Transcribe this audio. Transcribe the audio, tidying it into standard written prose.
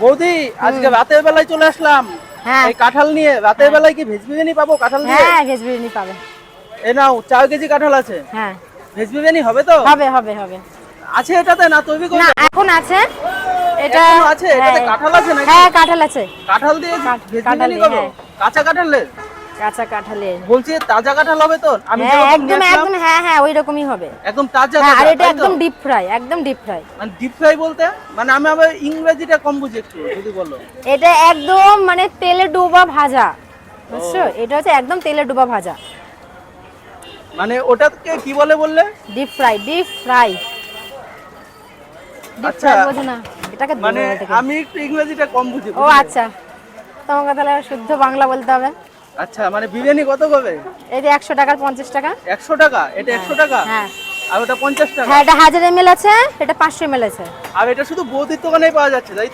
বৌদি আজকে রাতের বেলায় চলে আসলাম হ্যাঁ এই কাঁঠাল নিয়ে। রাতের বেলায় কি ভেজ বিরিয়ানি পাবো কাঁঠাল দিয়ে? হ্যাঁ ভেজ বিরিয়ানি পাবে। এই নাও 4 কেজি কাঁঠাল আছে। হ্যাঁ ভেজ বিরিয়ানি হবে তো? হবে হবে হবে। আছে এটাতে না তৈরি না করবে? এখন আছে এটা। এখনো আছে? এটাতে হ্যাঁ কাঁঠাল আছে নাকি? হ্যাঁ কাঁঠাল আছে। কাঁঠাল দিয়ে ভেজ বিরিয়ানি কাঁঠালের, করো? হ্যাঁ। কাঁচা কাঁঠালের? কাঁচা কাঁঠালের। বলছি তাজা কাঁঠাল হবে তো? আমি হ্যাঁ যেরকম একদম নিয়ে আসলাম, একদম, হ্যাঁ হ্যাঁ ওই রকমই হবে। একদম তাজা হ্যাঁ আর তাজা, এটা তাই তো? একদম ডিপ ফ্রাই, একদম ডিপ ফ্রাই। মানে ডিপ ফ্রাই বলতে মানে আমি আবার ইংরেজিটা কম বুঝি একটু, যদি বলো। এটা একদম মানে তেলে ডোবা ভাজা, বুঝছো? এটা হচ্ছে একদম তেলে ডোবা ভাজা। মানে ওটাকে কি বলে বললে? Deep fry, deep fry. Deep আচ্ছা, ফ্রাই বোঝো না? এটাকে মানে এটাকে আমি একটু ইংরেজিটা কম বুঝি, ও বুঝলে? আচ্ছা, তোমাকে তাহলে শুদ্ধ বাংলা বলতে হবে। আচ্ছা, মানে বিরিয়ানি কত করে? এই যে 100 টাকার 50 টাকা। 100 টাকা? এটা 100 টাকা? হ্যাঁ আর ওটা 50 টাকা? হ্যাঁ, এটা 1000 ml আছে, এটা 500 ml আছে। আর এটা শুধু বৌদির দোকানেই পাওয়া যাচ্ছে, তাই তো?